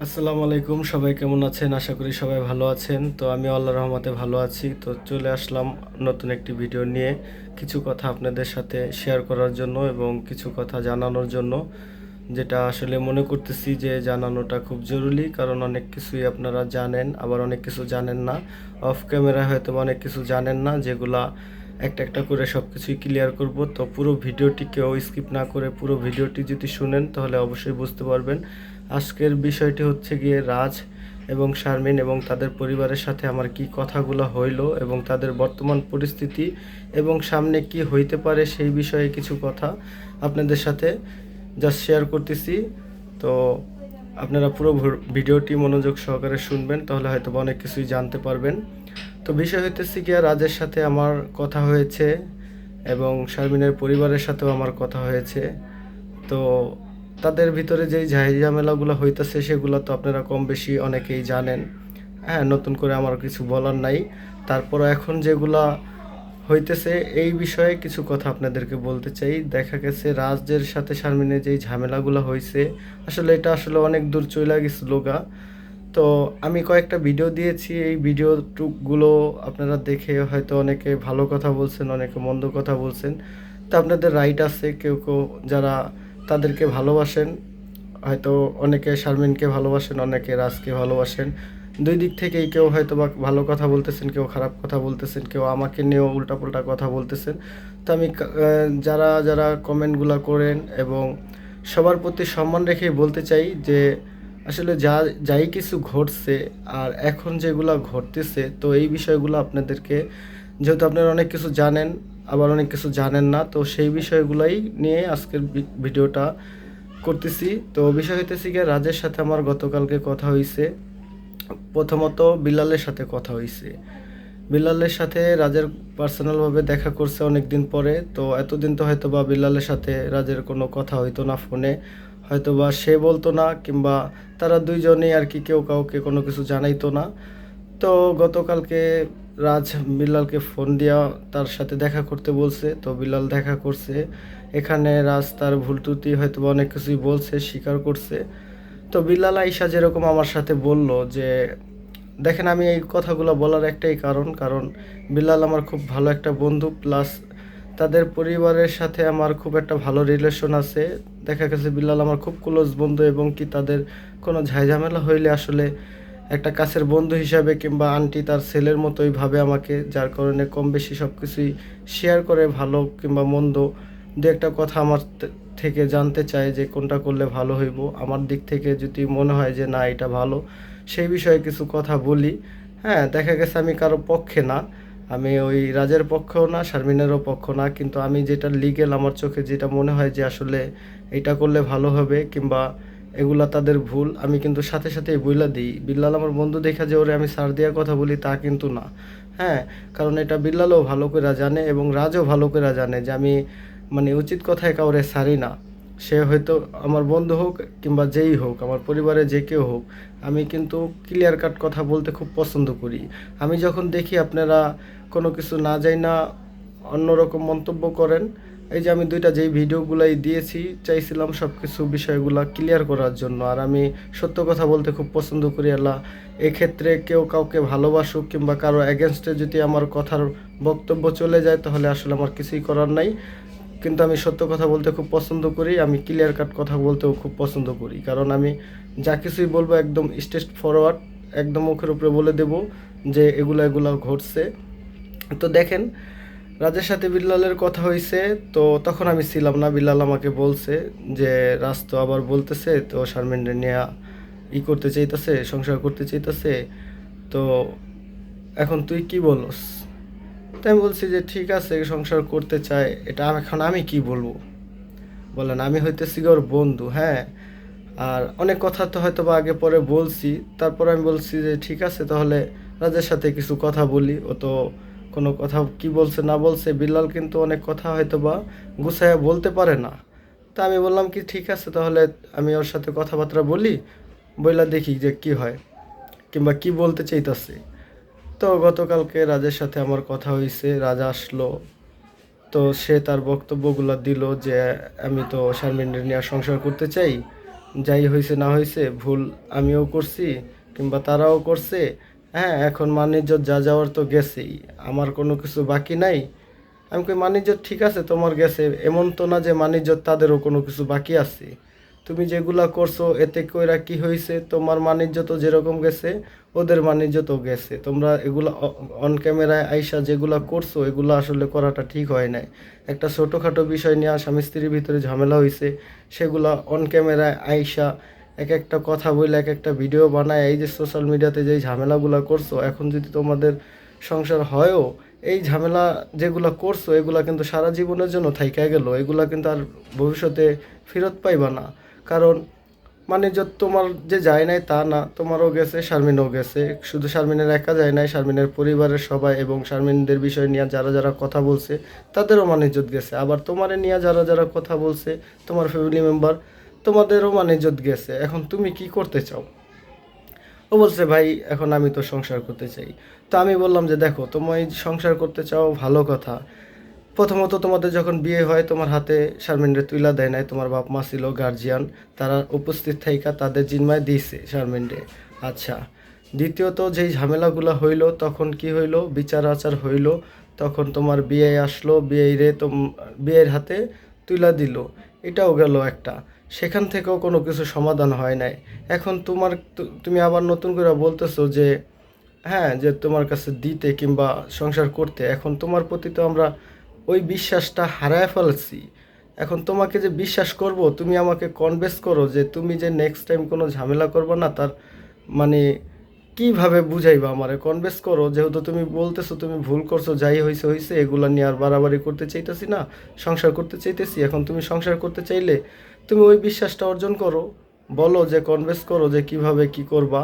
আসসালামু আলাইকুম, সবাই কেমন আছেন? আশা করি সবাই ভালো আছেন। তো আমি আল্লাহর রহমতে ভালো আছি। তো চলে আসলাম নতুন একটি ভিডিও নিয়ে কিছু কথা আপনাদের সাথে শেয়ার করার জন্য এবং কিছু কথা জানানোর জন্য, যেটা আসলে মনে করতেছি যে জানানোটা খুব জরুরি। কারণ অনেক কিছুই আপনারা জানেন, আবার অনেক কিছু জানেন না। অফ ক্যামেরা হয়তো অনেক কিছু জানেন না, যেগুলা একটা একটা করে সব কিছুই ক্লিয়ার করব। তো পুরো ভিডিওটি কেউ স্কিপ না করে পুরো ভিডিওটি যদি শুনেন তাহলে অবশ্যই বুঝতে পারবেন। আজকের বিষয়টি হচ্ছে গিয়ে রাজ এবং শারমিন এবং তাদের পরিবারের সাথে আমার কি কথাগুলো হইলো এবং তাদের বর্তমান পরিস্থিতি এবং সামনে কি হইতে পারে সেই বিষয়ে কিছু কথা আপনাদের সাথে জাস্ট শেয়ার করতেছি। তো আপনারা পুরো ভিডিওটি মনোযোগ সহকারে শুনবেন, তাহলে হয়তো অনেক কিছুই জানতে পারবেন। তো বিষয় হইতেছে গিয়া রাজের সাথে আমার কথা হয়েছে এবং শারমিনের পরিবারের সাথেও আমার কথা হয়েছে। তো তাদের ভিতরে যেই ঝামেলাগুলো হইতেছে সেগুলো তো আপনারা কম বেশি অনেকেই জানেন। হ্যাঁ, নতুন করে আমার কিছু বলার নাই। তারপরও এখন যেগুলা হইতেছে এই বিষয়ে কিছু কথা আপনাদেরকে বলতে চাই। দেখা গেছে রাজদের সাথে শারমিনের যেই ঝামেলাগুলো হয়েছে, আসলে এটা আসলে অনেক দূর চইলা গেছিল গা। তো আমি কয়েকটা ভিডিও দিয়েছি, এই ভিডিওগুলো আপনারা দেখে হয়তো অনেকে ভালো কথা বলছেন, অনেকে মন্দ কথা বলছেন। তো আপনাদের রাইট আছে, কেউ কেউ যারা তাদেরকে ভালোবাসেন, হয়তো অনেকে শারমিনকে ভালোবাসেন, অনেকে রাজকে ভালোবাসেন। দুই দিক থেকেই কেউ হয়তো বা ভালো কথা বলতেছেন, কেউ খারাপ কথা বলতেছেন, কেউ আমাকে নিয়েও উল্টাপাল্টা কথা বলতেছেন। তো আমি যারা যারা কমেন্টগুলো করেন এবং সবার প্রতি সম্মান রেখেই বলতে চাই যে আসলে যাই কিছু ঘটছে আর এখন যেগুলো ঘটতেছে, তো এই বিষয়গুলো আপনাদেরকে, যেহেতু আপনারা অনেক কিছু জানেন আবার অনেক কিছু জানেন না, তো সেই বিষয়গুলাই নিয়ে আজকের ভিডিওটা করতেছি। তো বিষয় হইতেছে গিয়ে রাজের সাথে আমার গতকালকে কথা হয়েছে। প্রথমত বিল্লালের সাথে কথা হয়েছে। বিল্লালের সাথে রাজের পার্সোনালভাবে দেখা করছে অনেক দিন পরে। তো এতদিন তো হয়তো বা বিল্লালের সাথে রাজের কোনো কথা হইতো না ফোনে, হয়তো বা সে বলতো না, কিংবা তারা দুইজনেই আর কি কেউ কাউকে কোনো কিছু জানাইতো না। তো গতকালকে রাজ বিল্লালকে ফোন দিয়া তার সাথে দেখা করতে বলছে। তো বিল্লাল দেখা করছে। এখানে রাজ তার ভুল ত্রুটি হয়তো বা অনেক কিছুই বলছে, স্বীকার করছে। তো বিল্লাল আইসা যেরকম আমার সাথে বলল যে দেখেন, আমি এই কথাগুলো বলার একটাই কারণ বিল্লাল আমার খুব ভালো একটা বন্ধু, প্লাস তাদের পরিবারের সাথে আমার খুব একটা ভালো রিলেশন আছে। দেখা গেছে বিল্লাল আমার খুব ক্লোজ বন্ধু, এবং কি তাদের কোনো ঝামেলা হইলে আসলে একটা কাছের বন্ধু হিসাবে কিংবা আন্টি তার ছেলের মতোই ভাবে আমাকে, যার কারণে কম বেশি সব কিছুই শেয়ার করে, ভালো কিংবা মন্দ দু একটা কথা আমার থেকে জানতে চায় যে কোনটা করলে ভালো হইব। আমার দিক থেকে যদি মনে হয় যে না এটা ভালো, সেই বিষয়ে কিছু কথা বলি। হ্যাঁ, দেখা গেছে আমি কারো পক্ষে না, আমি ওই রাজের পক্ষেও না, শারমিনেরও পক্ষ না, কিন্তু আমি যেটা লিগেল আমার চোখে যেটা মনে হয় যে আসলে এটা করলে ভালো হবে কিংবা এগুলা তাদের ভুল, আমি কিন্তু সাথে সাথেই বইলা দিই। বিল্লাল আমার বন্ধু দেখা যে ওরে আমি সার দেওয়া কথা বলি তা কিন্তু না। হ্যাঁ, কারণ এটা বিল্লালও ভালো করে জানে এবং রাজও ভালো করে জানে যে আমি মানে উচিত কথায় কাউরে সারি না। সে হয়তো আমার বন্ধু হোক কিংবা যেই হোক, আমার পরিবারে যে কেউ হোক, আমি কিন্তু ক্লিয়ার কাট কথা বলতে খুব পছন্দ করি। আমি যখন দেখি আপনারা কোনো কিছু না যাই না অন্যরকম মন্তব্য করেন, এই যে আমি দুইটা যেই ভিডিওগুলাই দিয়েছি, চাইছিলাম সব কিছু বিষয়গুলা ক্লিয়ার করার জন্য। আর আমি সত্য কথা বলতে খুব পছন্দ করি। আল্লাহ, এক্ষেত্রে কেউ কাউকে ভালোবাসুক কিংবা কারো অ্যাগেনস্টে যদি আমার কথার বক্তব্য চলে যায় তাহলে আসলে আমার কিছুই করার নাই। কিন্তু আমি সত্য কথা বলতে খুব পছন্দ করি, আমি ক্লিয়ার কাট কথা বলতেও খুব পছন্দ করি। কারণ আমি যা কিছুই বলবো একদম স্ট্রেট ফরওয়ার্ড, একদম মুখের উপরে বলে দেব যে এগুলো এগুলো ঘটছে। তো দেখেন, রাজের সাথে বিল্লালের কথা হয়েছে। তো তখন আমি ছিলাম না, বিল্লাল আমাকে বলছে যে রাজ তো আবার বলতেছে তো শারমিনরে নিয়ে করতে চাইতেছে, সংসার করতে চাইতেছে। তো এখন তুই কি বলস? তাই আমি বলছি যে ঠিক আছে, সংসার করতে চায়, এটা এখন আমি কি বলবো বলেন? আমি হইতেছি ওর বন্ধু, হ্যাঁ। আর অনেক কথা তো হয়তো বা আগে পরে বলছি, তারপর আমি বলছি যে ঠিক আছে তাহলে রাজের সাথে কিছু কথা বলি। ও তো কোনো কথা কি বলছে না বলছে, বিল্লাল কিন্তু অনেক কথা হয়তো বা গুছাইয়া বলতে পারে না। তা আমি বললাম কি ঠিক আছে তাহলে আমি ওর সাথে কথাবার্তা বলি, বইলা দেখি যে কি হয় কিংবা কি বলতে চাইতাছে। তো গতকালকে রাজের সাথে আমার কথা হয়েছে, রাজা আসলো। তো সে তার বক্তব্যগুলো দিল যে আমি তো শারমিনের নিয়ে সংসার করতে চাই। যাই হয়েছে না হয়েছে ভুল আমিও করছি কিংবা তারাও করছে। হ্যাঁ, এখন মান ইজ্জত যা যাওয়ার তো গেছেই, আমার কোনো কিছু বাকি নাই। আমি কই মান ইজ্জত ঠিক আছে তোমার গেছে, এমন তো না যে মান ইজ্জত তাদেরও কোনো কিছু বাকি আছে। তুমি যেগুলা করছো এতে কইরা কি হয়েছে, তোমার মান ইজ্জতও যেরকম গেছে ওদের মান ইজ্জতও গেছে। তোমরা এগুলা অন ক্যামেরায় আইসা যেগুলা করছো এগুলা আসলে করাটা ঠিক হয় নাই। একটা ছোটোখাটো বিষয় নিয়ে স্বামী স্ত্রীর ভিতরে ঝামেলা হয়েছে, সেগুলা অন ক্যামেরায় আইসা এক একটা কথা বলে এক একটা ভিডিও বানায় এই যে সোশ্যাল মিডিয়াতে যেই ঝামেলাগুলা করছো, এখন যদি তোমাদের সংসার হয়ও, এই ঝামেলা যেগুলা করছো এগুলা কিন্তু সারা জীবনের জন্য থাইকা গেল, এগুলা কিন্তু আর ভবিষ্যতে ফেরত পাইবা না। কারণ মানে যত তোমার যে যায় নাই তা না, তোমারও গেছে, শারমিনও গেছে। শুধু শারমিনের একা যায় নাই, শারমিনের পরিবারের সবাই এবং শারমিনদের বিষয় নিয়ে যারা যারা কথা বলছে তাদেরও মান ইজ্জত গেছে। আবার তোমারে নিয়ে যারা যারা কথা বলছে, তোমার ফ্যামিলি মেম্বার, তোমাদেরও মান ইজ্জত গেছে। এখন তুমি কি করতে চাও? ও বলছে ভাই এখন আমি তো সংসার করতে চাই। তো আমি বললাম যে দেখো, তুমি সংসার করতে চাও ভালো কথা। প্রথমত তোমাদের যখন বিয়ে হয় তোমার হাতে শারমিনরে তুইলা দেয় নাই, তোমার বাপ মা ছিল গার্জিয়ান, তারা উপস্থিত থাইকা তাদের জিম্মায় দিয়েছে শারমিনরে। আচ্ছা, দ্বিতীয়ত যেই ঝামেলাগুলো হইলো তখন কি হইলো, বিচার আচার হইলো, তখন তোমার বিয়ে আসলো, বিয়ের হাতে তুইলা দিল, এটাও গেল একটা। সেখান থেকেও কোনো কিছু সমাধান হয় নাই। এখন তুমি আবার নতুন করে বলতেছো যে হ্যাঁ, যে তোমার কাছে দিতে কিংবা সংসার করতে। এখন তোমার প্রতি তো আমরা ওই বিশ্বাসটা হারায় ফেলছি। এখন তোমাকে যে বিশ্বাস করব, তুমি আমাকে কনভিন্স করো যে তুমি যে নেক্সট টাইম কোনো ঝামেলা করবে না, তার মানে কিভাবে বুঝাইবা আমারে, কনভিন্স করো। যেহেতু তুমি বলতেছো তুমি ভুল করছো, যাই হয়েছে হয়েছে, এগুলা নিয়ে আর বাড়াবাড়ি করতে চাইতেছি না, সংসার করতে চাইতেছি। এখন তুমি সংসার করতে চাইলে তুমি ওই বিশ্বাসটা অর্জন করো, বলো যে কনভিন্স করো যে কিভাবে কি করবা।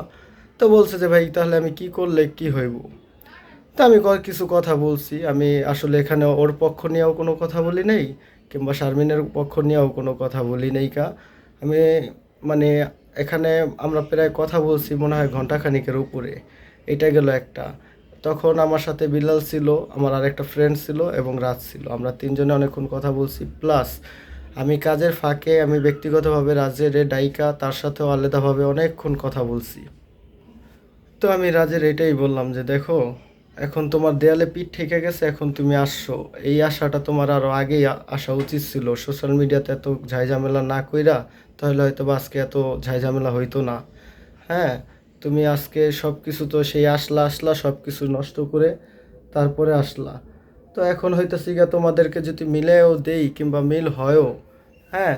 তো বলছে যে ভাই তাহলে আমি কি করলে কি হইব। তা আমি কিছু কথা বলছি। আমি আসলে এখানে ওর পক্ষ নিয়েও কোনো কথা বলি নাই কিংবা শারমিনের পক্ষ নিয়েও কোনো কথা বলি নাই কা। আমি মানে এখানে আমরা প্রায় কথা বলছি মনে হয় ঘন্টাখানিকের উপরে। এটা গেল একটা। তখন আমার সাথে বিলাল ছিল, আমার আরেকটা ফ্রেন্ড ছিল এবং রাজ ছিল। আমরা তিনজনে অনেকক্ষণ কথা বলছি। প্লাস আমি কাজের ফাঁকে আমি ব্যক্তিগতভাবে রাজের ডাইকা তার সাথেও আলাদাভাবে অনেকক্ষণ কথা বলছি। তো আমি রাজের এটাই বললাম যে দেখো, এখন তোমার দেয়ালে পিঠ ঠেকে গেছে, এখন তুমি আসছো, এই আশাটা তোমার আরও আগেই আসা উচিত ছিল। সোশ্যাল মিডিয়াতে এত ঝাইঝামেলা না কইরা তাহলে হয়তো বা আজকে এত ঝাইঝামেলা হইতো না। হ্যাঁ, তুমি আজকে সব কিছু তো সেই আসলা আসলা সব কিছু নষ্ট করে তারপরে আসলা। তো এখন হইতেছি গিয়া তোমাদেরকে যদি মিলেও দেই কিংবা মিল হয়ও, হ্যাঁ,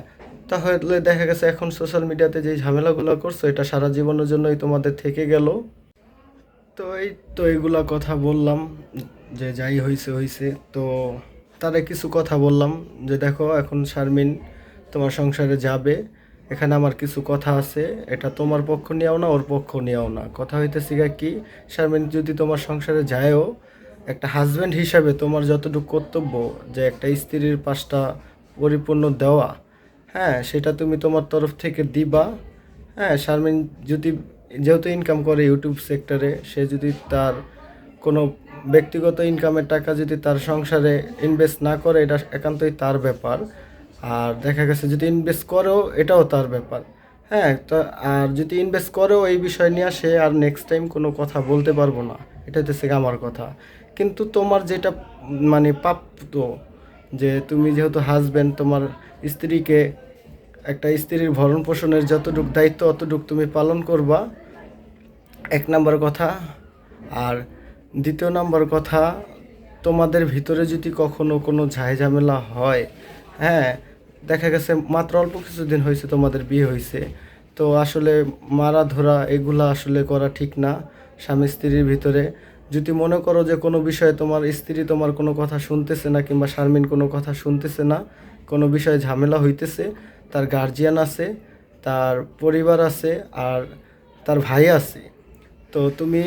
তাহলে দেখা গেছে এখন সোশ্যাল মিডিয়াতে যেই ঝামেলাগুলো করছো এটা সারা জীবনের জন্যই তোমাদের থেকে গেল। তো এই তো এইগুলা কথা বললাম যে যাই হইছে হইছে। তো তারে কিছু কথা বললাম যে দেখো এখন শারমিন তোমার সংসারে যাবে, এখানে আমার কিছু কথা আছে, এটা তোমার পক্ষ নিয়েও না ওর পক্ষ নিয়েও না। কথা হইতেছে গা কি, শারমিন যদি তোমার সংসারে যায়ও, একটা হাজব্যান্ড হিসাবে তোমার যতটুকু কর্তব্য যে একটা স্ত্রীর পাশটা পরিপূর্ণ দেওয়া, হ্যাঁ, সেটা তুমি তোমার তরফ থেকে দিবা। হ্যাঁ, শারমিন যদি যেহেতু ইনকাম করে ইউটিউব সেক্টরে, সে যদি তার কোনো ব্যক্তিগত ইনকামের টাকা যদি তার সংসারে ইনভেস্ট না করে, এটা একান্তই তার ব্যাপার। আর দেখা গেছে যদি ইনভেস্ট করেও এটাও তার ব্যাপার। হ্যাঁ, তো আর যদি ইনভেস্ট করেও এই বিষয় নিয়ে সে আর নেক্সট টাইম কোনো কথা বলতে পারবো না, এটা হচ্ছে আমার কথা। কিন্তু তোমার যেটা মানে প্রাপ্ত, যে তুমি যেহেতু হাজব্যান্ড, তোমার স্ত্রীকে একটা স্ত্রীর ভরণ পোষণের যতটুক দায়িত্ব অতটুক তুমি পালন করবা, এক নাম্বার কথা। আর দ্বিতীয় নাম্বার কথা, তোমাদের ভিতরে যদি কখনো কোনো ঝামেলা হয়, হ্যাঁ, দেখা গেছে মাত্র অল্প কিছুদিন হয়েছে তোমাদের বিয়ে হয়েছে, তো আসলে মারা ধরা এগুলা আসলে করা ঠিক না স্বামী স্ত্রীর ভিতরে। যদি মনে করো যে কোনো বিষয়ে তোমার স্ত্রী তোমার কোনো কথা শুনতেছে না কিংবা শারমিন কোনো কথা শুনতেছে না, কোনো বিষয়ে ঝামেলা হইতেছে, তার গার্জিয়ান আছে, তার পরিবার আছে, আর তার ভাই আছে, তো তুমি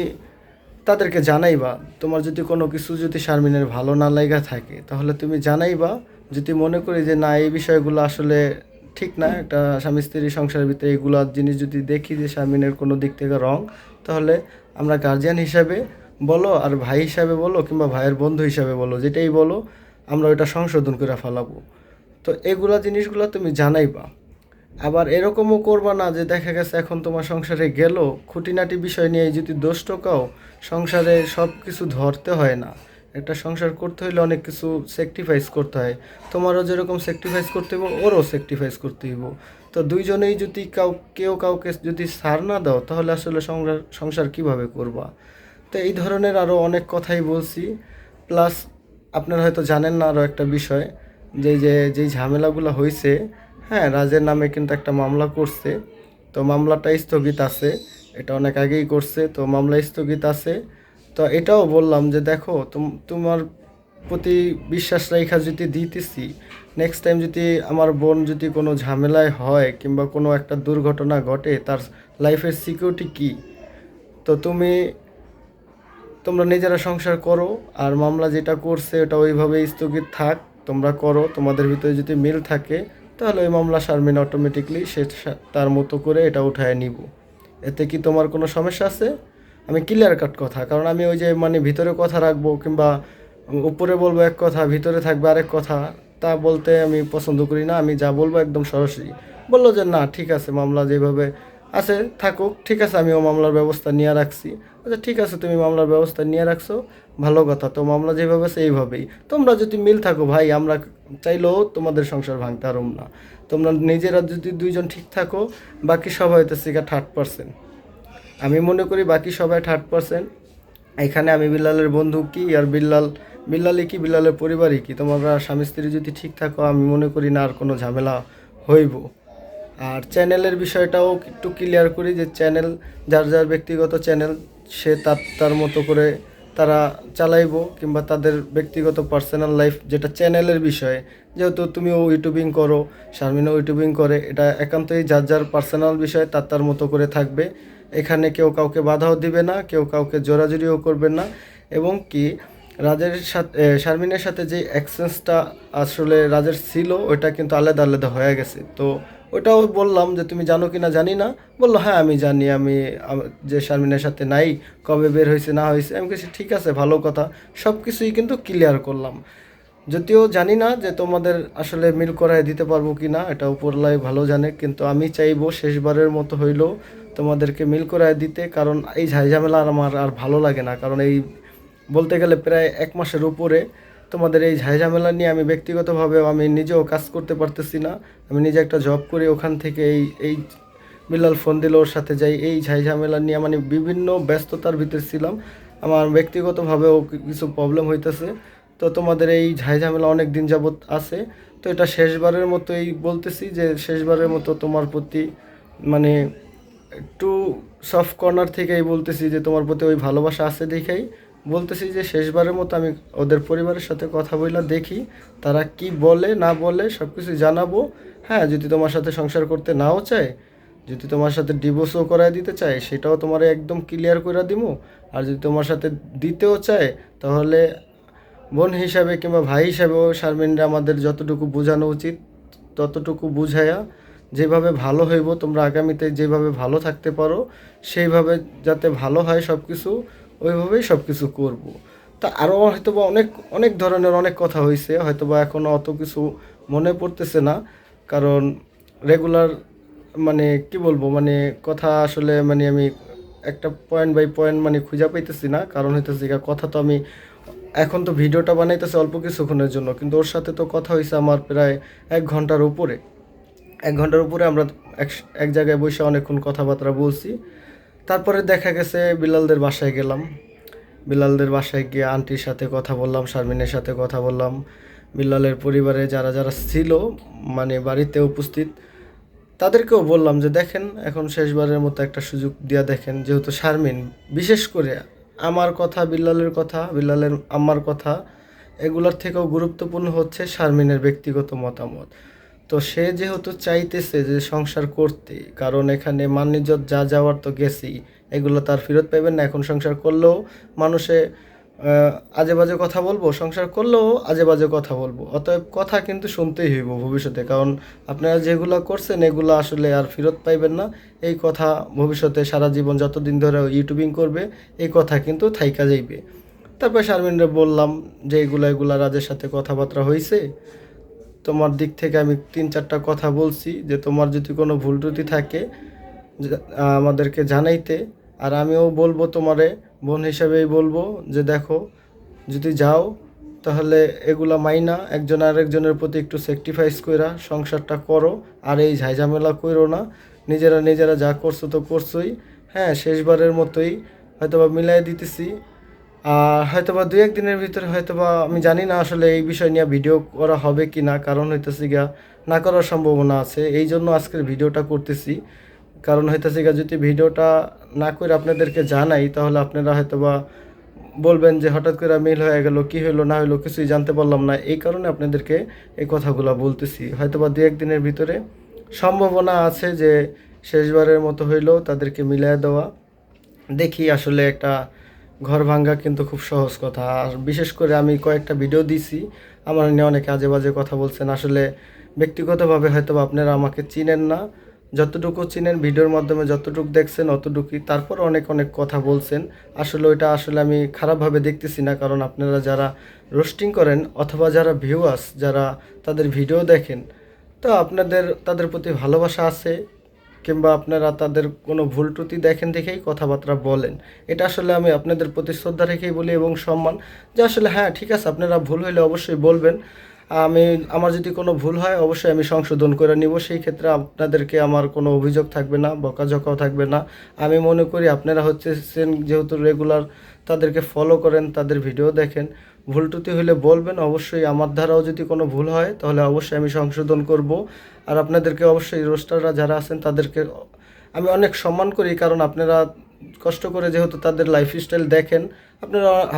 তাদেরকে জানাইবা। তোমার যদি কোনো কিছু যদি শারমিনের ভালো না লাগা থাকে তাহলে তুমি জানাইবা। যদি মনে করি যে না এই বিষয়গুলো আসলে ঠিক না, একটা স্বামী স্ত্রী সংসারের ভিতরে এইগুলো জিনিস যদি দেখি যে শারমিনের কোনো দিক থেকে রং, তাহলে আমরা গার্জিয়ান হিসাবে বলো আর ভাই হিসাবে বলো কিংবা ভাইয়ের বন্ধু হিসাবে বলো, যেটাই বলো, আমরা ওইটা সংশোধন করে ফেলাবো। তো এগুলা জিনিসগুলো তুমি জানাইবা। আবার এরকমও করবা না যে দেখা গেছে এখন তোমার সংসারে গেল খুঁটিনাটি বিষয় নিয়ে যদি দোষ টোকাও, সংসারে সব কিছু ধরতে হয় না। একটা সংসার করতে হলে অনেক কিছু স্যাক্রিফাইস করতে হয়। তোমারও যেরকম স্যাক্রিফাইস করতে হইব, ওরও স্যাক্রিফাইস করতে হইব। তো দুইজনেই যদি কেউ কাউকে যদি ছাড় না দাও, তাহলে আসলে সংসার সংসার কীভাবে করবা? তো এই ধরনের আরও অনেক কথাই বলছি। প্লাস আপনারা হয়তো জানেন না আরও একটা বিষয়, যেই ঝামেলাগুলো হয়েছে, হ্যাঁ, রাজের নামে কিন্তু একটা মামলা করছে। তো মামলাটা স্থগিত আছে, এটা অনেক আগেই করছে, তো মামলা স্থগিত আছে। তো এটাও বললাম যে দেখো, তোমার প্রতি বিশ্বাস রেখা যদি দিতেছি, নেক্সট টাইম যদি আমার বোন যদি কোনো ঝামেলায় হয় কিংবা কোনো একটা দুর্ঘটনা ঘটে, তার লাইফের সিকিউরিটি কী? তো তোমরা নিজেরা সংসার করো, আর মামলা যেটা করছে ওটা ওইভাবেই স্থগিত থাক, তোমরা করো। তোমাদের ভিতরে যদি মিল থাকে, তাহলে ওই মামলা শারমিন অটোমেটিকলি সে তার মতো করে এটা উঠায় নিব। এতে কি তোমার কোনো সমস্যা আছে? আমি ক্লিয়ার কাট কথা, কারণ আমি ওই যে মানে ভিতরে কথা রাখবো কিংবা উপরে বলবো এক কথা, ভিতরে থাকবে আরেক কথা, তা বলতে আমি পছন্দ করি না। আমি যা বলবো একদম সরাসরি। বললো যে না ঠিক আছে, মামলা যেভাবে আছে থাকুক, ঠিক আছে, আমিও মামলার ব্যবস্থা নিয়ে রাখছি। আচ্ছা ঠিক আছে, তুমি মামলার ব্যবস্থা নিয়ে রাখছো, ভালো কথা। তো মামলা যেভাবে আছে এইভাবেই তোমরা যদি মিল থাকো ভাই, আমরা চাইলেও তোমাদের সংসার ভাঙতে পারব না। তোমরা নিজেরা যদি দুইজন ঠিক থাকো, বাকি সবাই হইতেছে থার্ড পার্সেন্ট। আমি মনে করি বাকি সবাই থার্ড পার্সেন্ট। এখানে আমি বিল্লালের বন্ধু কি, আর বিল্লালই কি, বিল্লালের পরিবারই কি। তোমরা স্বামী স্ত্রী যদি ঠিক থাকো, আমি মনে করি না আর কোনো ঝামেলা হইব। আর চ্যানেলের বিষয়টাও একটু ক্লিয়ার করি যে চ্যানেল, যার যার ব্যক্তিগত চ্যানেল, সে তার মতো করে তারা চালাইবো, কিংবা তাদের ব্যক্তিগত পার্সোনাল লাইফ যেটা চ্যানেলের বিষয়ে, যেহেতু তুমিও ইউটিউবিং করো, শারমিনও ইউটিউবিং করে, এটা একান্তই যার যার পার্সোনাল বিষয়, তার মতো করে থাকবে। এখানে কেউ কাউকে বাধাও দিবে না, কেউ কাউকে জোরাজুরিও করবে না। এবং কি, রাজের সাথে শারমিনের সাথে যে এক্সচেঞ্জটা আসলে রাজের ছিল, ওইটা কিন্তু আলাদা আলাদা হয়ে গেছে। তো ওটাও বললাম যে তুমি জানো কি না জানি না। বললো হ্যাঁ আমি জানি, আমি যে শারমিনের সাথে নাই, কবে বের হয়েছে না হয়েছে। আমি বলছি ঠিক আছে, ভালো কথা। সব কিছুই কিন্তু ক্লিয়ার করলাম। যদিও জানি না যে তোমাদের আসলে মিল করায় দিতে পারবো কি না, এটা উপরলাই ভালো জানে, কিন্তু আমি চাইবো শেষবারের মতো হইলেও তোমাদেরকে মিল করায় দিতে। কারণ এই ঝামেলা আমার আর ভালো লাগে না। কারণ এই বলতে গেলে প্রায় 1 মাসের উপরে তোমাদের এই ঝামেলা নিয়ে আমি ব্যক্তিগতভাবে আমি নিজেও কাজ করতে পারতেছি না। আমি নিজে একটা জব করি, ওখান থেকে এই বিল্লাল ফোন দিল, ওর সাথে যাই, এই ঝামেলা নিয়ে মানে বিভিন্ন ব্যস্ততার ভিতরে ছিলাম। আমার ব্যক্তিগতভাবেও কিছু প্রবলেম হইতেছে। তো তোমাদের এই ঝামেলা অনেক দিন যাবৎ আছে। তো এটা শেষবারের মতোই বলতেছি, যে শেষবারের মতো তোমার প্রতি মানে একটু সফট কর্নার থেকেই বলতেছি যে তোমার প্রতি ওই ভালোবাসা আছে দেখেই বলতেছি যে শেষবারের মতো আমি ওদের পরিবারের সাথে কথা বইলা দেখি, তারা কি বলে না বলে সব কিছু জানাবো। হ্যাঁ, যদি তোমার সাথে সংসার করতে নাও চায়, যদি তোমার সাথে ডিভোর্সও করায় দিতে চায়, সেটাও তোমার একদম ক্লিয়ার করে দিব। আর যদি তোমার সাথে দিতেও চায়, তাহলে বোন হিসাবে কিংবা ভাই হিসাবেও শারমিনরা আমাদের যতটুকু বোঝানো উচিত ততটুকু বুঝাইয়া, যেভাবে ভালো হইব, তোমরা আগামীতে যেভাবে ভালো থাকতে পারো, সেইভাবে যাতে ভালো হয় সব কিছু, ওইভাবেই সব কিছু করব। তা আরও হয়তোবা অনেক অনেক ধরনের অনেক কথা হয়েছে, হয়তোবা এখনও অত কিছু মনে পড়তেছে না। কারণ রেগুলার মানে কি বলবো, মানে কথা আসলে মানে আমি একটা পয়েন্ট বাই পয়েন্ট মানে খুঁজে পাইতেছি না। কারণ হইতেছে কথা তো আমি এখন তো ভিডিওটা বানাইতেছি অল্প কিছুক্ষণের জন্য, কিন্তু ওর সাথে তো কথা হয়েছে আমার প্রায় 1 ঘন্টার উপরে। 1 ঘন্টার উপরে আমরা এক জায়গায় বসে অনেকক্ষণ কথাবার্তা বলছি। তারপরে দেখা গেছে বিল্লালদের বাসায় গেলাম। বিল্লালদের বাসায় গিয়ে আন্টির সাথে কথা বললাম, শারমিনের সাথে কথা বললাম। বিল্লালের পরিবারে যারা যারা ছিল মানে বাড়িতে উপস্থিত, তাদেরকেও বললাম যে দেখেন, এখন শেষবারের মতো একটা সুযোগ দিয়া দেখেন। যেহেতু শারমিন, বিশেষ করে আমার কথা, বিল্লালের কথা, বিল্লালের আম্মার কথা, এগুলোর থেকেও গুরুত্বপূর্ণ হচ্ছে শারমিনের ব্যক্তিগত মতামত। তো সে যেহেতু চাইতেছে যে সংসার করতে, কারণ এখানে মান ইজ্জত যা যাওয়ার তো গেছেই, এগুলো তার ফেরত পাইবেন না। এখন সংসার করলেও মানুষে আজে বাজে কথা বলবো, সংসার করলেও আজে বাজে কথা বলবো। অতএব কথা কিন্তু শুনতেই হইব ভবিষ্যতে, কারণ আপনারা যেগুলো করছেন এগুলো আসলে আর ফেরত পাইবেন না। এই কথা ভবিষ্যতে সারা জীবন যতদিন ধরে ইউটিউবিং করবে, এই কথা কিন্তু থাইকা যাইবে। তারপর শারমিনরে বললাম যে এগুলা রাজের সাথে কথাবার্তা হয়েছে, তোমার দিক থেকে আমি 3-4টা কথা বলছি যে তোমার যদি কোনো ভুল ত্রুটি থাকে আমাদেরকে জানাইতে। আর আমিও বলবো তোমারে, বোন হিসাবেই বলবো যে দেখো, যদি যাও তাহলে এগুলা মাইনা একজন আরেকজনের প্রতি একটু স্যাক্রিফাইস কইরা সংসারটা করো। আর এই ঝাইঝামেলা কইরো না, নিজেরা নিজেরা যা করছো তো করছোই। হ্যাঁ, শেষবারের মতোই হয়তোবা মিলাই দিতেছি। আর হয়তোবা 2-1 দিনের ভিতরে হয়তোবা, আমি জানি না আসলে এই বিষয় নিয়ে ভিডিও করা হবে কি না, কারণ হইতেছে গিয়া না করার সম্ভাবনা আছে, এই জন্য আজকের ভিডিওটা করতেছি। কারণ হইতেছে গিয়া যদি ভিডিওটা না করে আপনাদেরকে জানাই তাহলে আপনারা হয়তোবা বলবেন যে হঠাৎ করে মিল হয়ে গেল, কি হলো না হলো কিছুই জানতে পারলাম না। এই কারণে আপনাদেরকে এই কথাগুলো বলতেছি। হয়তোবা 2-1 দিনের ভিতরে সম্ভাবনা আছে যে শেষবারের মতো হইলেও তাদেরকে মিলিয়ে দেওয়া। দেখি, আসলে একটা ঘর ভাঙ্গা কিন্তু খুব সহজ কথা। আর বিশেষ করে আমি কয়েকটা ভিডিও দিছি, আমার নিয়ে অনেকে আজে বাজে কথা বলছেন। আসলে ব্যক্তিগতভাবে হয়তো আপনারা আমাকে চিনেন না, যতটুকু চিনেন ভিডিওর মাধ্যমে যতটুকু দেখছেন অতটুকুই। তারপর অনেক অনেক কথা বলছেন, আসলে ওইটা আসলে আমি খারাপভাবে দেখতেছি না। কারণ আপনারা যারা রোস্টিং করেন অথবা যারা ভিউয়ার্স, যারা তাদের ভিডিও দেখেন, তো তাদের প্রতি ভালোবাসা আছে, কিংবা আপনারা তাদের কোনো ভুল ত্রুটি দেখেন দেখেই কথাবার্তা বলেন। এটা আসলে আমি আপনাদের প্রতি শ্রদ্ধা রেখেই বলি এবং সম্মান, যে আসলে হ্যাঁ ঠিক আছে, আপনারা ভুল হইলে অবশ্যই বলবেন। আমার যদি কোনো ভুল হয় অবশ্যই আমি সংশোধন করে নিব। সেই ক্ষেত্রে আপনাদেরকে আমার কোনো অভিযোগ থাকবে না, বকাঝকাও থাকবে না। আমি মনে করি আপনারা যেহেতু রেগুলার তাদেরকে ফলো করেন, তাদের ভিডিও দেখেন, ভুল ত্রুটি হলে বলবেন অবশ্যই। আমার দ্বারাও যদি কোনো ভুল হয় তাহলে অবশ্যই আমি সংশোধন করব। আর আপনাদেরকে অবশ্যই, রোস্টাররা যারা আছেন তাদেরকে আমি অনেক সম্মান করি, কারণ আপনারা কষ্ট করে যেহেতু তাদের লাইফস্টাইল দেখেন,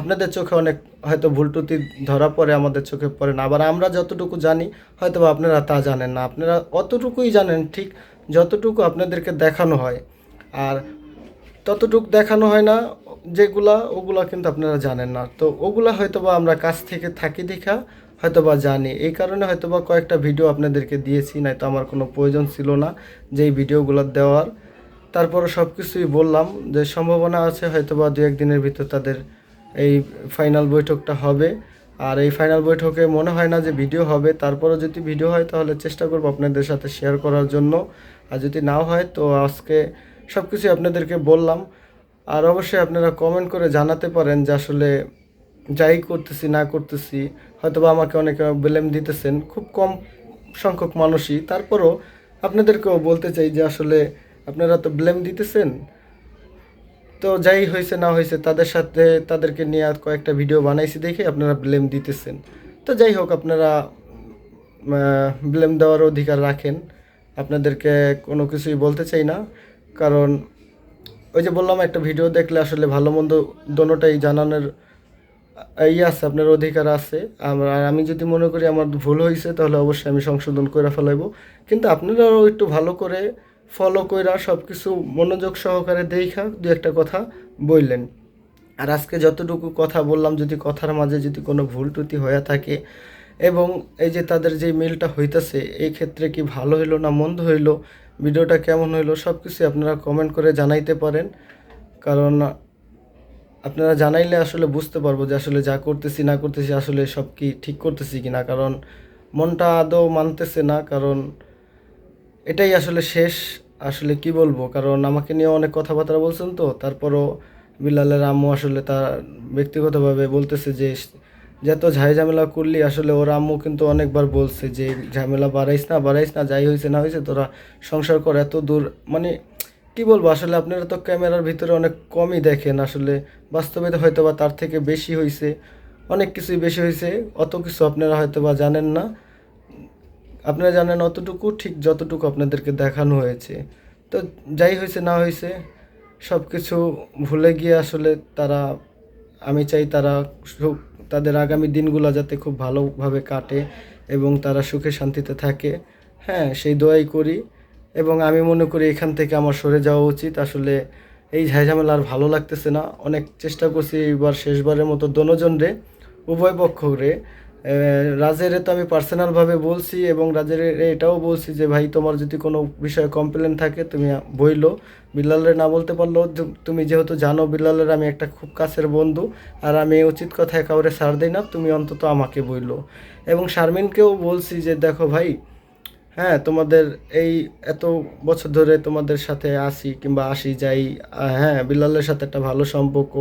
আপনাদের চোখে অনেক হয়তো ভুল ত্রুটি ধরা পড়ে, আমাদের চোখে পড়ে না। আবার আমরা যতটুকু জানি হয়তো আপনারা তা জানেন না। আপনারা অতটুকুই জানেন ঠিক যতটুকু আপনাদেরকে দেখানো হয়, আর ততটুকু দেখানো হয় না ওগুলা কিন্তু আপনারা জানেন না। তো ওগুলা হয়তোবা আমরা কাছ থেকে থাকি দেখা হয়তোবা জানি, এই কারণে হয়তোবা কয়েকটা ভিডিও আপনাদেরকে দিয়েছি, নয়তো আমার কোনো প্রয়োজন ছিল না যে এই ভিডিওগুলো দেওয়ার। তারপরে সব কিছুই বললাম যে সম্ভাবনা আছে হয়তোবা 2-1 দিনের ভিতর তাদের এই ফাইনাল বৈঠকটা হবে। আর এই ফাইনাল বৈঠকে মনে হয় না যে ভিডিও হবে, তারপরে যদি ভিডিও হয় তাহলে চেষ্টা করব আপনাদের সাথে শেয়ার করার জন্য। আর যদি নাও হয় তো আজকে সব কিছুই আপনাদেরকে বললাম। আর অবশ্যই আপনারা কমেন্ট করে জানাতে পারেন যে আসলে যাই করতেছি না করতেছি, হয়তোবা আমাকে অনেকে ব্লেম দিতেছেন, খুব কম সংখ্যক মানুষই। তারপরও আপনাদেরকেও বলতে চাই যে আসলে আপনারা তো ব্লেম দিতেছেন, তো যাই হয়েছে না হয়েছে তাদেরকে নিয়ে আর কয়েকটা ভিডিও বানাইছি দেখে আপনারা ব্লেম দিতেছেন। তো যাই হোক, আপনারা ব্লেম দেওয়ার অধিকার রাখেন, আপনাদেরকে কোনো কিছুই বলতে চাই না। কারণ ওই যে বললাম, একটা ভিডিও দেখলে আসলে ভালো মন্দ দোনোটাই জানানোর আছে, আপনার অধিকার আছে। আর আমি যদি মনে করি আমার ভুল হয়েছে তাহলে অবশ্যই আমি সংশোধন করে ফেলাইব। কিন্তু আপনারাও একটু ভালো করে ফলো কইরা সব কিছু মনোযোগ সহকারে দেখা 2-1টা কথা বললেন। আর আজকে যতটুকু কথা বললাম, যদি কথার মাঝে যদি কোনো ভুল ত্রুটি হয়ে থাকে, এবং এই যে তাদের যে মিলটা হইতাছে এই ক্ষেত্রে কি ভালো হইলো না মন্দ হইলো, ভিডিওটা কেমন হইলো, সব কিছু আপনারা কমেন্ট করে জানাইতে পারেন। কারণ আপনারা জানাইলে আসলে বুঝতে পারবো যে আসলে যা করতেছি না করতেছি আসলে সব কি ঠিক করতেছি কি না। কারণ মনটা আদৌ মানতেছে না, কারণ এটাই আসলে শেষ। আসলে কি বলবো, কারণ আমাকে নিয়ে অনেক কথাবার্তা বলছেন, তো তারপরও বিলালের আম্মু আসলে তার ব্যক্তিগতভাবে বলতেছে যে যত ঝামেলা করলি, আসলে ওর আম্মু কিন্তু অনেকবার বলছে যে ঝামেলা বাড়াইস না, যাই হয়েছে না হয়েছে তোরা সংসার কর, এত দূর মানে কি বলবো। আসলে আপনারা তো ক্যামেরার ভিতরে অনেক কমই দেখেন, আসলে বাস্তবে তো হয়তো বা তার থেকে বেশি হয়েছে, অনেক কিছুই বেশি হয়েছে। অত কিছু আপনারা হয়তো বা জানেন না, আপনারা জানেন অতটুকু, ঠিক যতটুকু আপনাদেরকে দেখানো হয়েছে। তো যাই হয়েছে না হয়েছে সব কিছু ভুলে গিয়ে আসলে আমি চাই তাদের আগামী দিনগুলো যাতে খুব ভালোভাবে কাটে এবং তারা সুখে শান্তিতে থাকে। হ্যাঁ, সেই দোয়াই করি। এবং আমি মনে করি এখান থেকে আমার সরে যাওয়া উচিত। আসলে এই ঝামেলা আর ভালো লাগতেছে না। অনেক চেষ্টা করছি এইবার শেষবারের মতো দোনোজনরে, উভয় পক্ষরে রাজের তো আমি পার্সোনালভাবে বলছি এবং রাজের এটাও বলছি যে ভাই তোমার যদি কোনো বিষয়ে কমপ্লেন থাকে তুমি বইলো। বিল্লালের না বলতে পারলেও তুমি যেহেতু জানো বিল্লালের আমি একটা খুব কাছের বন্ধু, আর আমি উচিত কথায় কাউরে ছাড় দিই না, তুমি অন্তত আমাকে বইলো। এবং শারমিনকেও বলছি যে দেখো ভাই, হ্যাঁ তোমাদের এই এত বছর ধরে তোমাদের সাথে আসি কিংবা আসি যাই, হ্যাঁ বিল্লালের সাথে একটা ভালো সম্পর্ক,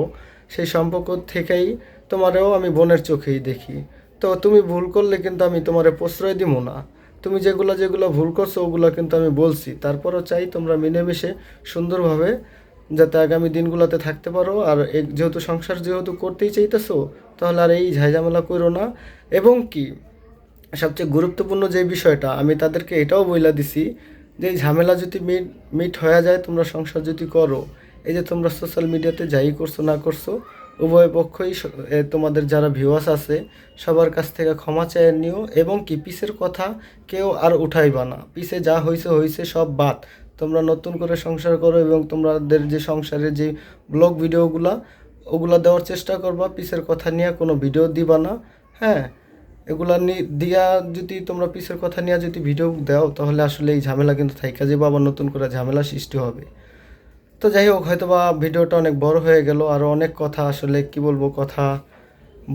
সেই সম্পর্ক থেকেই তোমারেও আমি বোনের চোখেই দেখি। তো তুমি ভুল করলে কিন্তু আমি তোমারে প্রশ্রয় দিব না। তুমি যেগুলো যেগুলো ভুল করছো ওগুলো কিন্তু আমি বলছি, তারপরও চাই তোমরা মিলেমিশে সুন্দরভাবে যাতে আগামী দিনগুলোতে থাকতে পারো। আর যেহেতু সংসার যেহেতু করতেই চাইতেছো, তাহলে আর এই ঝাইঝামেলা করো না। এবং কি সবচেয়ে গুরুত্বপূর্ণ যে বিষয়টা আমি তাদেরকে এটাও বইলা দিছি, যে এই ঝামেলা যদি মিট মিট হয়ে যায়, তোমরা সংসার যদি করো, এই যে তোমরা সোশ্যাল মিডিয়াতে যাই করছো না করছো, উভয় পক্ষই তোমাদের যারা ভিউয়ার্স আছে সবার কাছ থেকে ক্ষমা চেয়ে নিও। এবং কি পিসের কথা কেউ আর উঠাইবা না, পিছে যা হয়েছে হয়েছে সব বাদ। তোমরা নতুন করে সংসার করো এবং তোমাদের যে সংসারের যে ব্লগ ভিডিওগুলা ওগুলা দেওয়ার চেষ্টা করবা, পিসের কথা নিয়ে কোনো ভিডিও দিবা না। হ্যাঁ, এগুলা দিয়া যদি তোমরা পিসের কথা নিয়ে যদি ভিডিও দাও, তাহলে আসলে এই ঝামেলা কিন্তু থাইকা যাবে, আবার নতুন করে ঝামেলা সৃষ্টি হবে। তো যাই হোক, হয়তো বা ভিডিওটা অনেক বড় হয়ে গেল, আরও অনেক কথা আসলে কি বলবো, কথা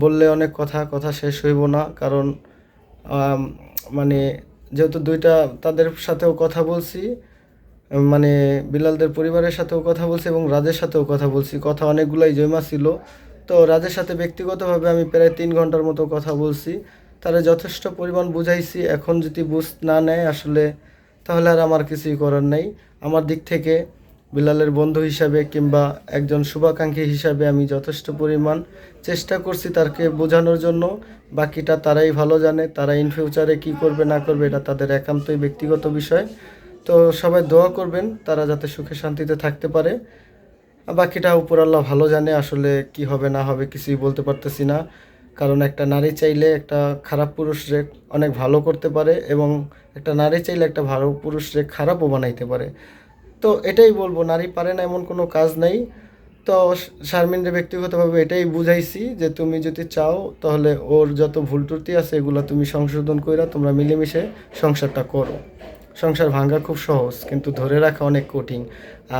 বললে অনেক কথা কথা শেষ হইব না। কারণ আম, মানে যেহেতু দুইটা তাদের সাথেও কথা বলছি, মানে বিলালদের পরিবারের সাথেও কথা বলছি এবং রাজের সাথেও কথা বলছি, কথা অনেকগুলাই জমা ছিল। তো রাজের সাথে ব্যক্তিগতভাবে আমি প্রায় 3 ঘন্টার মতো কথা বলছি, তারা যথেষ্ট পরিমাণ বুঝাইছি। এখন যদি বুঝ না নেয় আসলে, তাহলে আর আমার কিছুই করার নেই। আমার দিক থেকে বিলালের বন্ধু হিসাবে কিংবা একজন শুভাকাঙ্ক্ষী হিসাবে আমি যথেষ্ট পরিমাণ চেষ্টা করছি তাকে বোঝানোর জন্য। বাকিটা তারাই ভালো জানে, তারা ইন ফিউচারে কী করবে না করবে এটা তাদের একান্তই ব্যক্তিগত বিষয়। তো সবাই দোয়া করবেন তারা যাতে সুখে শান্তিতে থাকতে পারে। বাকিটা উপরাল্লাহ ভালো জানে, আসলে কি হবে না হবে কিছুই বলতে পারতেছি না। কারণ একটা নারী চাইলে একটা খারাপ পুরুষরে অনেক ভালো করতে পারে, এবং একটা নারী চাইলে একটা ভালো পুরুষরে খারাপও বানাইতে পারে। তো এটাই বলবো, নারী পারে না এমন কোনো কাজ নেই। তো শারমিনরে ব্যক্তিগতভাবে এটাই বুঝাইছি যে তুমি যদি চাও তাহলে ওর যত ভুল ত্রুটি আছে এগুলো তুমি সংশোধন কইরা তোমরা মিলেমিশে সংসারটা করো। সংসার ভাঙা খুব সহজ, কিন্তু ধরে রাখা অনেক কঠিন।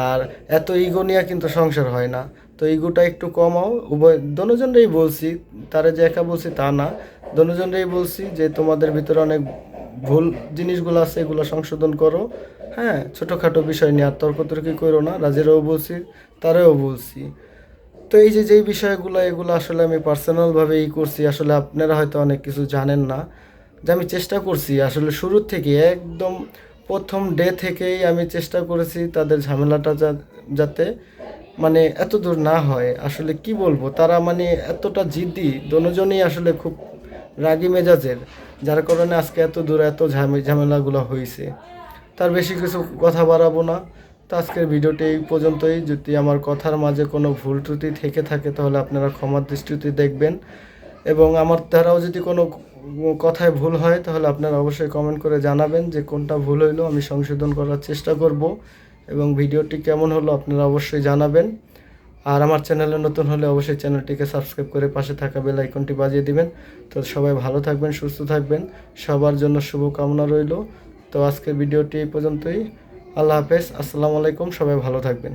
আর এত ইগো নিয়ে কিন্তু সংসার হয় না। তো ইগোটা একটু কমাও, উভয় দনোজনরেই বলছি, তারা যে একা বলছি তা না, দনোজনরেই বলছি যে তোমাদের ভিতরে অনেক ভুল জিনিসগুলো আছে, এগুলো সংশোধন করো। হ্যাঁ, ছোটোখাটো বিষয় নিয়ে আর তর্কতর্কি করো না, রাজেরও বলছি তারাও বলছি। তো এই যে যেই বিষয়গুলো এগুলো আসলে আমি পার্সোনালভাবে করছি, আসলে আপনারা হয়তো অনেক কিছু জানেন না, যে আমি চেষ্টা করছি আসলে শুরুর থেকে একদম প্রথম ডে থেকেই আমি চেষ্টা করেছি তাদের ঝামেলাটা যাতে মানে এত দূর না হয়। আসলে কি বলবো, তারা মানে এতটা জিদ্দি, দোনোজনেই আসলে খুব রাগী মেজাজের, যার কারণে আজকে এত দূর এত ঝামেলাগুলো হয়েছে। তার বেশি কিছু কথা বাড়াবো না। তো আজকের ভিডিওটি এই পর্যন্তই। যদি আমার কথার মাঝে কোনো ভুল ত্রুটি থেকে থাকে তাহলে আপনারা ক্ষমার দৃষ্টিতে দেখবেন, এবং আমার দ্বারাও যদি কোনো কথায় ভুল হয় তাহলে আপনারা অবশ্যই কমেন্ট করে জানাবেন যে কোনটা ভুল হইলো, আমি সংশোধন করার চেষ্টা করব। এবং ভিডিওটি কেমন হলো আপনারা অবশ্যই জানাবেন। আর আমার চ্যানেলে নতুন হলে অবশ্যই চ্যানেলটিকে সাবস্ক্রাইব করে পাশে থাকা বেল আইকনটি বাজিয়ে দিবেন। তো সবাই ভালো থাকবেন, সুস্থ থাকবেন, সবার জন্য শুভকামনা রইল। তো আজকের ভিডিওটি এই পর্যন্তই। আল্লাহ হাফেজ, আসসালামু আলাইকুম, সবাই ভালো থাকবেন।